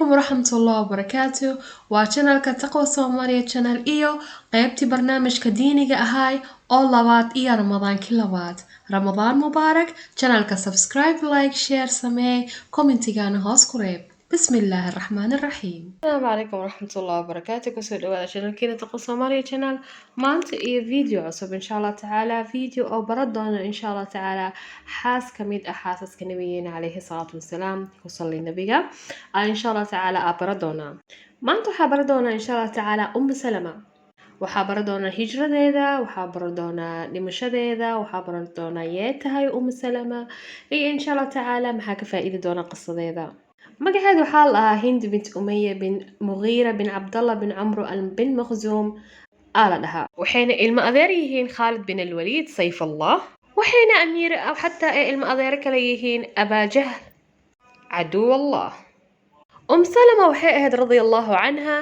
عليكم ورحمة الله وبركاته وشانل تقوى سوماليا شانل قيبتي برنامج كدينيga ahay oo labaad iyo Ramadaan ki labaad Ramadaan mubaarak channelka subscribe like share samee commentigana hoos ku reeb bismillaahir rahmaanir rahiim Assalaamu calaykum waraxmatullahi wabarakaatuh kusoo dhawaada channelkeena taqo Soomaaliya channel maanta iyo video cusub insha Allah taala video oo baran doona insha Allah taala xaas kamid ah xaasaska nabigeena calayhi salaatu wasalaam ku salli nabiga insha Allah taala baran doona maanta waxa baran doona insha Allah taala Salama waxaa baran doonaa hijradeeda waxaa baran doonaa dhimashadeeda waxaa baran doonaa yee tahay Salama iyo insha Allah taala maxaa ka faa'iidi doona qisadeeda magaceedu waxaa la ahaa Hind bint Umayya bin Mughira bin Abdullah bin Amr bin Makhzum ala dhaha waxayna ilmo adeer yihiin Khalid bin al-Walid Sayfullah waxayna amiir aw xataa ilmo adeer kale yihiin Aba Jahl Aduwallah Salama waxay ahayd radiyallahu anha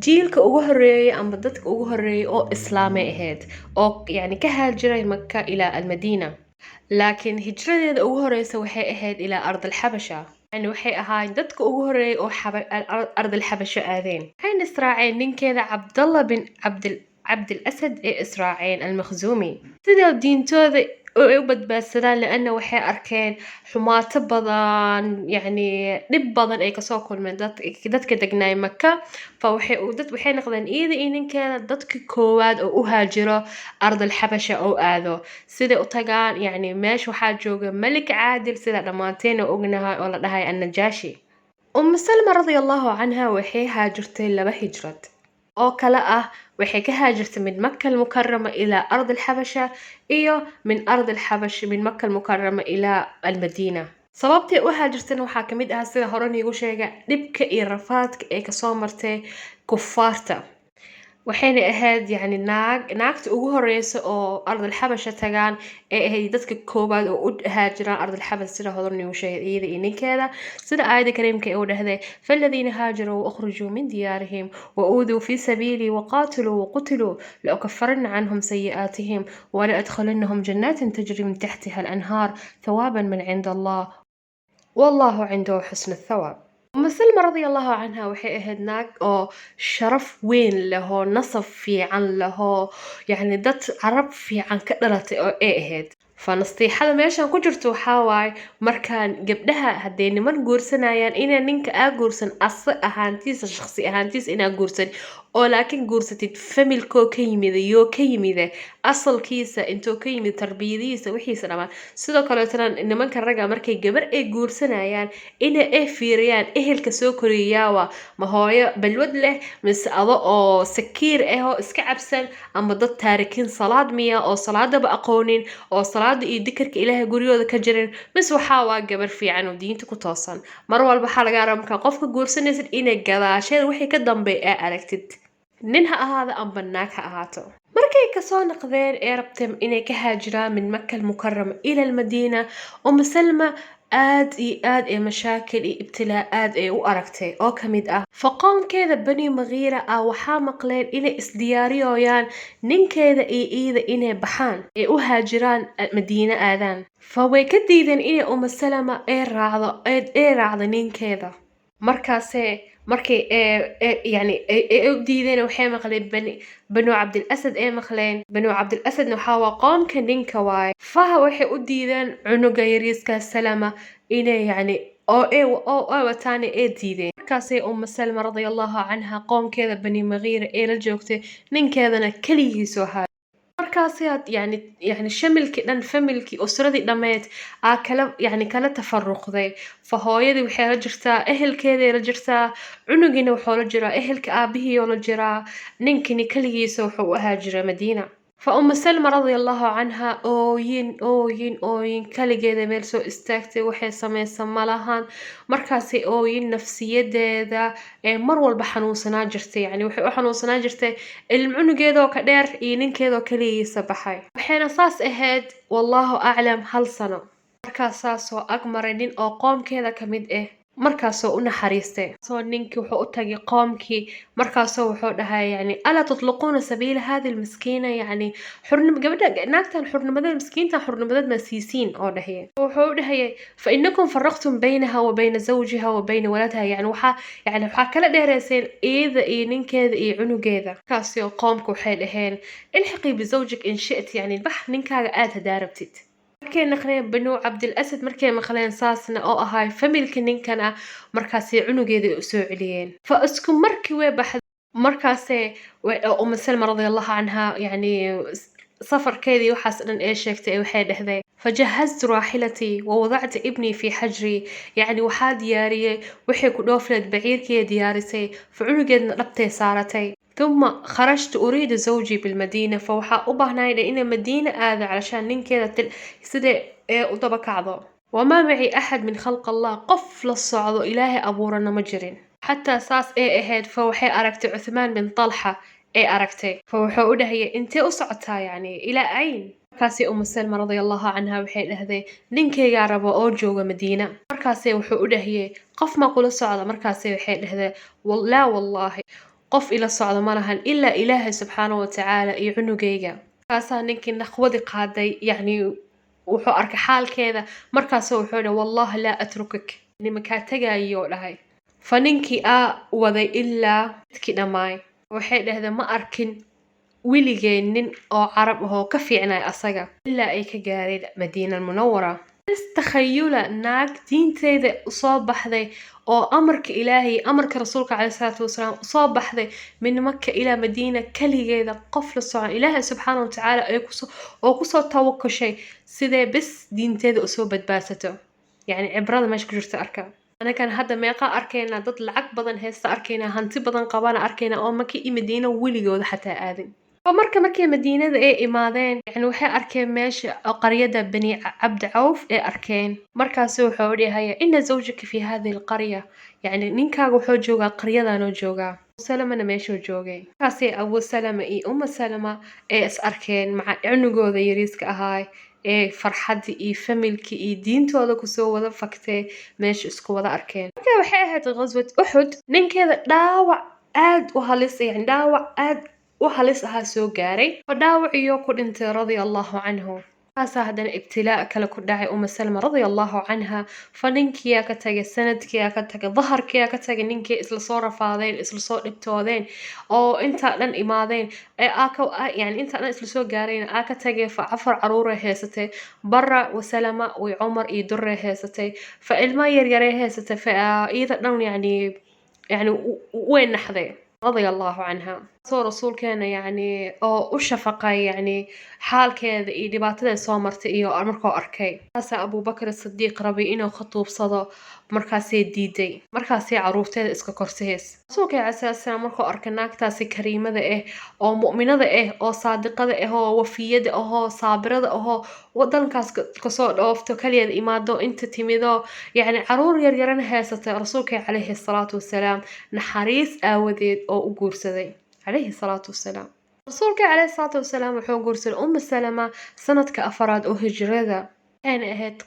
jiilka ugu horeeyay ama dadka ugu horeeyay oo islaamay ahayd oo yani ka haajiray Makka ila al-Madina laakiin hijradeeda ugu horeysa waxay ahayd ila ard al-Habasha يعني waxay ahaayeen dadka ugu horeeyay oo ard al-Habasha aadeen waxayna israaceen ninkeeda Abdullah bin Abd al-Asad ee israaceen al-Makhzumi sidoo diintooda oo u badbaadsadaan laana waxay arkeen xumaato badan yani dhib badan ay ka soo kulmeen dadka degnay Makka fa waxay noqdeen ninkeeda dadka koowaad oo u haajiro ard al-Habasha oo aado sida u tagaan yani meesha waxa jooga malik caadil sida dhamaanteen oo ognahay oo la dhahay an-Najashi Salama radiyallahu anha waxay haajirtay laba hijrad oo kala ah waxay ka haajirtay min Makka al-Mukarrama ila ard al-Habasha iyo min ard al-Habasha min Makka al-Mukarrama ila al-Madina sababtay u haajirtay waxa kamid ah sida hore niigu sheegay dhibka iyo rafaadka ay ka soo martay kufaarta waxayna ahayd yani naagta ugu horeysa oo ard al-Habasha tagaan ee ahayd dadka koobaad oo u haajiraan ard al-Habasha sida hore niigu sheegay ninkeeda sida aayada kariimka ee u dhahday falladina haajaru wa akhruju min diyarihim wa udu fi sabili wa qatilu wa qutilu la ukaffaranna anhum sayi'atihim wa la adkhulannahum jannatin tajri min tahtiha al-anhar thawaban min 'inda Allah wallahu 'indahu husn ath-thawab Salama radiyallahu anha waxay ahayd naag oo sharaf weyn leh oo nasab fiican leh oo yani dad carab fiican ka dhalatay oo ay ahayd fanastiixada meeshan ku jirto waxa waay markaan gabdhaha haday niman guursanayaan inay ninka guursan ahaantiisa shakhsi ahaantiisa inaa guursan oo laakiin guursatid familko ka yimid asalkiisa intoo ka yimid tarbiyadiisa wixiisa dhamaan sidoo kale nimanka raga markay gabar ay guursanayaan inay fiiriyaan ehelka soo koriyawa ma hooyo balwad leh mise ado oo sakiir oo iska cabsan ama dad taarikin salaad miya oo salaadaba aqoonin oo salaada iyo dhikarka Ilaahay guriyooda ka jirin mise waxa waa gabar fiican oo diinta ku toosan mar walba waxa laga rabaa qofka guursanaysa inay gadaasheed wixii ka dambeeyay aragtid nin ha ahaado amba naag ha ahaato markay ka soo noqdeen ee rabteen inay ka haajiraan min Makka al-Mukarrama ila al-Madina Salama aad ee mashaakil iyo ibtilaa'aad ay u aragtay oo kamid ah faqoonkeeda Bani Mughira waxa maqleen inay isdiyaariyooyaan ninkeeda iyo inay baxaan ee u haajiraan Madiina aadaan fa way ka diideen inay Salama ay raacdo ninkeeda markay yani ay diideen waxay maqleen banu Abd al-Asad ay maqleen banu Abd al-Asad waxa waa qoomka ninka waay fa waxay u diideen cunuga yariiska Salama inay yani oo wataan ay diideen markaasay Salama radiyallahu anha qoomkeeda Bani Mughira ee la joogtay ninkeedana kaligiisoo markaasiyad yani shamilki dhan familki usradii dhameed kala tafaruqday fa hooyadii waxay la jirtaa ehelkeeda la jirtaa cunugina wuxuu la jiraa ehelka aabihii la jiraa ninkini kaligiisa wuxuu u haajiray Madiina fa Salama radiyallahu anha ooyin kaligeeda meel soo istaagtay waxay sameeysan malahan markaasay ooyin nafsiyadeeda mar walba xanuunsanaa jirtay yani waxay u xanuunsanaa jirtay cunugeeda oo ka dheer iyo ninkeeda oo kaligiisa baxay waxayna saas ahayd wallahu a'lam hal sano markaas saasoo agmaray nin oo qoomkeeda kamid markaasoo u naxariistay soo ninkii wuxuu u tagay qoomkii markaasoo wuxuu dhahay yani alaa tutluquuna sabiila hadi lmiskiina yani gabadha naagtan xurnimadeed miskiintan xurnimadeed ma siisiin oo dhahaya wuxuu u dhahayay fa inakum faraqtum baynaha wa bayna zawjiha wa bayna waladaha yani waxaa kala dheereyseen iyada iyo ninkeeda iyo cunugeeda markaasoo qoomku waxay dhaheen ilxiqii bizawjik in shi't yani bax ninkaaga aad hadaa rabtid markay naqleen banuu cabdilasad markay maqleen saasna oo ahay familka ninkan ah markaasay cunugeeda u soo celiyeen fa isku markii way baxday markaasee umu salma radiallahu canha yani safarkeedii waxaas dhan ee sheegtay waxay dhahday fajahaztu raaxilatii wawadactu ibnii fii xajrii yani waxaa diyaariyey waxay ku dhoofleed baciirkii diyaarisay fa cunugeedna dhabtay saaratay ثم خرجت أريد زوجي بالمدينة فوحا أبهنا إن مدينة آذى علشان ننكذا سيدي أضبا كعضو وما معي أحد من خلق الله قفل الصعد إلهي أبورنا مجرين حتى ساس إهد فوحي أركت عثمان بن طلحة أركتي فوحي أدهي أنت أصعدتها يعني إلى أين مركاسي أم سلمة رضي الله عنها وحي لهذي ننكي يا رب أوجو مدينة مركاسي وحي أدهي قف ما قول الصعد مركاسي وحي لهذي لا والله qof ila socdo ma lahan ilaa ilaahay subxaanahu watacaala iyo cunugayga markaasaa ninkii naqwadi qaaday yani wuxuu arkay xaalkeeda markaasoo wuxuu dhahay wallahi laa atrukik nimankaa tagaayoo dhahay fa ninkii waday ilaa dadkii dhammaay waxay dhahdeen ma arkin weligeen nin oo carab ahoo ka fiicnay asaga ilaa ay ka gaareen madiina almunawara takhayula naag diinteeda usoo baxday oo amarka ilaahay amarka rasuulka calayhi salaatu wasalaam usoo baxday min maka ilaa madiina kaligeeda qof la socon ilaahay subxaanahu watacaala oo kusoo tawakushay sidee bes diinteeda usoo badbaadsato yani cibrada meesha ku jirta arka anakan hadda meeqa arkaynaa dad lacag badan heesta arkaynaa hanti badan qabana arkaynaa oo maka iyo madiina weligooda xataa aadin markay madiinada ay imaadeen yani waxay arkeen meesha qaryada bani cabdi cawf ee arkeen markaas wuxuu dhahaya ina zawjaka fi hadihi alqarya yani ninkaaga wuxuu joogaa qaryadanoo joogaa salamana meeshuu joogay markaasay abu salama iyo uma salama ee is arkeen maca cunugooda yariiska ahaay ee farxadii iyo familkii iyo diintooda kusoo wada faktay meesha isku wada arkeen marka waxay ahayd ghaswat uxud ninkeeda dhaawac aad u halis yani dhaawac aad وحلس سو جاري وداوعيو كنت رضي الله عنه هذا ابتلاء كلا كداعي أم سلمة رضي الله عنها فننكي يا كتاج السند كيا كتاج ظهر كيا كتاج ننكي إسل صورة فاذين إسل صور ابتوذين أو أنت لن إماذين يعني أنت لن إسل سو جارين كتاج فعفر عرورة هيستي برا وسلمة وعمر يدر هيستي فالما يري هيستي فإذا نون يعني وين نحذي رضي الله عنها soo rasuulkeena yani oo u shafaqay yani xaalkeeda iyo dhibaatada soo martay iyo markuu arkay taas Abubakar Siddiq rabay inuu khatuubsado markaasay diiday markaasay caruurteeda iska korsaheys rasuulka asaasan markuu arkay naagtaasi kariimada oo mu'minada oo saadiqada oo wafiyada oo saabirada oo wadankaas ka soo dhoofto kaliya imaado inta timido yani caruur yar yaran haysata rasuulka calayhi salaatu wasalaam naxariis aawadeed oo u guursaday عليه الصلاة والسلام رسولك عليه الصلاة والسلام وحو قرسل أم سلمة سنة كأفراد وهجرة كان أهد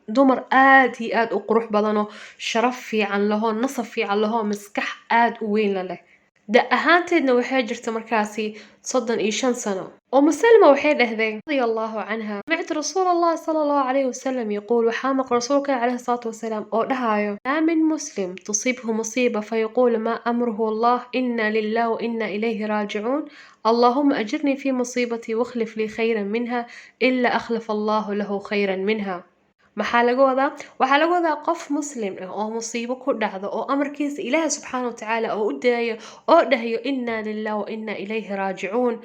دمر آد وقروح بدنه شرف في عن له نصف في عن له مسكح آد وين له ده أهانتنا وحاجرت مركاسي صدن إيشان سنة أم سلمة وحيد أهذي رضي الله عنها سمعت رسول الله صلى الله عليه وسلم يقول وحامق رسولك عليه الصلاة والسلام أو دهايو ما من مسلم تصيبه مصيبة فيقول ما أمره الله إنا لله وإنا إليه راجعون اللهم أجرني في مصيبتي واخلف لي خيرا منها إلا أخلف الله له خيرا منها waxaa laga wadaa qof muslim ah oo musiibo ku dhacdo oo amarkiisa ilaahay subxaanahu wa tacaala oo u daayo oo dhahayo inna lillahi wa inna ilayhi raajicuun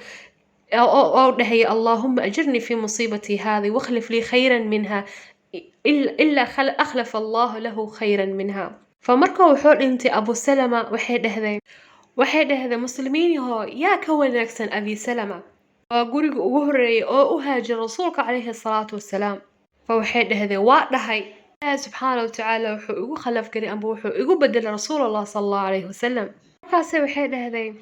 oo dhahayo allahumma ajirni fi musiibati hadi wakhlif li khayran minha illa akhlaf allah lahu khayran minha famarkuu wuxuu dhintay abu salama waxay dhahdeen muslimiinihoo yaa ka wanaagsan abi salama waa guriga ugu horeeyay oo u haajir rasuulka calayhi salaatu wasalaam فوحيد هذا واضحي الله سبحانه وتعالى وحو خلف كري أبو وحو بدل رسول الله صلى الله عليه وسلم فاسي وحيد هذا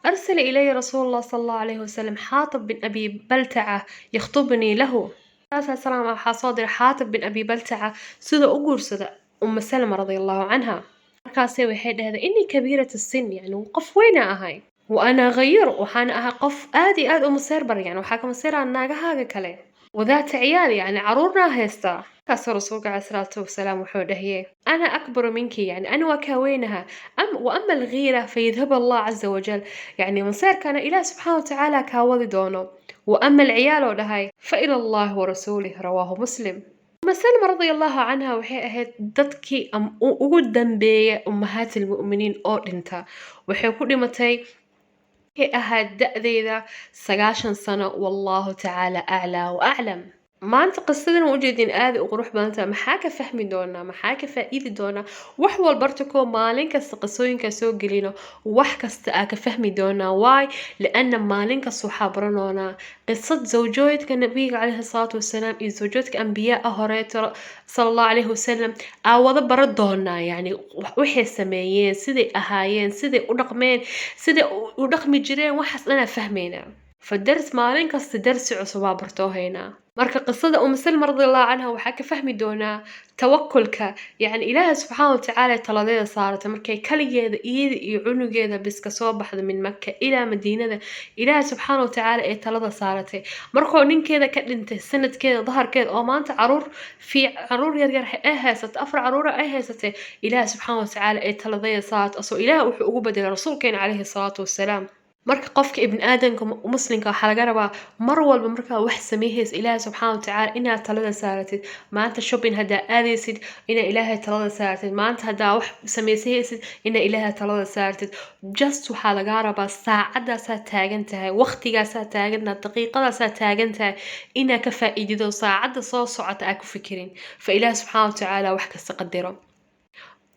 أرسل إلي رسول الله صلى الله عليه وسلم حاطب بن أبي بلتعة يخطبني له فاسي سلام حصادر حاطب بن أبي بلتعة سيدا أقول سيدا أم سلمة رضي الله عنها markaasay waxay dhahday إني كبيرة السن يعني qof weyn aan ahay وأنا غير waxaan ahay qof aad iyo aad u maseer badan yani waxaa ka maseeraa naagahaaga kale وذات عيال يعني caruurna haystaa kaasoo rasuulka عليه الصلاة والسلام wuxuu dhahiyay أنا أكبر منك يعني أنا وكاوينها وأما الغيرة فيذهب الله عز وجل يعني maseerkana إله سبحانه وتعالى kaa wadi doono وأما العيال oo dhahay فإلى الله ورسوله رواه مسلم أم سلمة رضي الله عنها waxay ahayd dadkii ugu dambeeyay ummahaat almu'miniin oo dhinta waxay ku dhimatay waxay ahayd da'deeda 9 sano wallahu ta'ala a'la wa a'lam maanta qisadan u jeedin aad u qurux badan tahay maxaa ka fahmi doonaa maxaa ka faa'iidi doonaa wax walbarta ko maalin kasta qisooyinka soo gelino wax kasta aa ka fahmi doonaa waay لأن maalin kasta waxaa baranoonaa qisad zawjoodka nabiga calayhi salaatu wasalaam iyo zawjoodka anbiyaa horeeto sallallahu alayhi wasallam aa wada baran doonaa yani waxay sameeyeen siday ahaayeen siday u dhaqmeen siday u dhaqmi jireen waxaas dhanaa fahmaynaa فالدرس maalin kasta darsi cusub aa bartoo haynaa marka qisada أم سلمة رضي الله عنها waxaa ka fahmi doonaa tawakkulka yani ilaahay subxaanahu watacaala taladeeda saarata markay kaligeeda iyada iyo cunugeeda bis ka soo baxda min maka ilaa madiinada ilaahay subxaanahu watacaala ee talada saaratay markoo ninkeeda ka dhintay sanadkeeda daharkeeda oo maanta caruur yaryar ay haysato 4 caruur ay haysatay ilaahay subxaanahu watacaala ee taladeeda saarata asoo ilaahay wuxuu ugu bedelay rasuulkeena calayhi salaatu wasalaam marka qofka ibn aadanka muslimka waxa laga rabaa mar walba marka wax sameeheys ilaahay subxaanahu watacaala inaad talada saaratid maanta shopping hadaa aadaysid inaad ilaahay talada saaratid maanta hadaa wax sameeysid inaad ilaahay talada saaratid just waxa laga rabaa saacadaasaa taagan tahay waqtigaasaa taagan tahay daqiiqadaasaa taagan tahay inaad ka faa'iidido saacada soo socota aad ku fikirin fa ilaahay subxaanahu watacaala wax kasta qadaro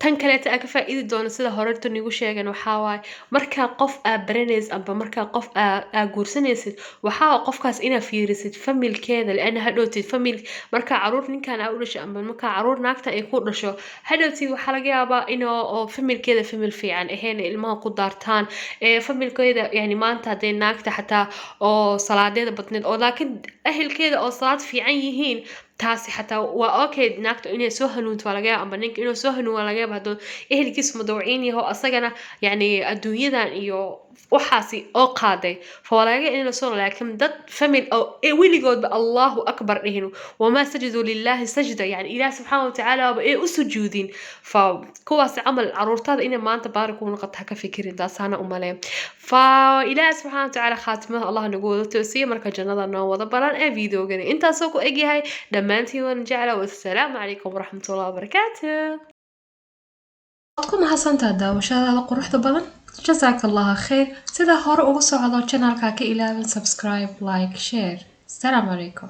tan kaleeta aa ka faa'iidi doono sida horeyta nigu sheegan waxaa waaye markaa qof aa baranaysid amba markaa qof aa guursanaysid waxaa qofkaas inaa fiirisid familkeeda laana hadhowtid famil markaa caruur ninkan aa u dhasho amba markaa caruur naagtan ay ku dhasho hadhowtid waxaa laga yaabaa inoo familkeeda famil fiican ahayn ilmaha ku daartaan familkeeda yani maanta hadday naagta xataa oo salaadeeda badneed oo laakiin ahelkeeda oo salaad fiican yihiin taasi xataa waa okay naagta inay soo hanuunto waa laga yaabaa amba ninka inuu soo hanuun waa laga yaabaa hadduu ehelkiisu madawciin yaho asagana yani adduunyadan iyo waxaasi oo qaaday fawalaga in la soo laakiin dad famil oo weligoodba Allahu akbar dhihinu wama sajidu lillahi sajda yani ilaah subhanahu wa ta'ala ee u sujuudin fa kuwaas amal caruurtada inay maanta baarak u noqoto ka fikirin taasana u maleen fa ilaah subhanahu wa ta'ala khaatimada Allah nagu wada toosiyo marka jannada noo wada baran ee videogan intaas oo ku egyahay dhamaantiin waan jeclaa wassalaamu calaykum waraxmatullaahi wabarakaatuh ku mahadsantahay daawashadaada quruxda badan جزاك الله خير سيدا هور ugu socdo channelka ka ilaawin subscribe like share السلام عليكم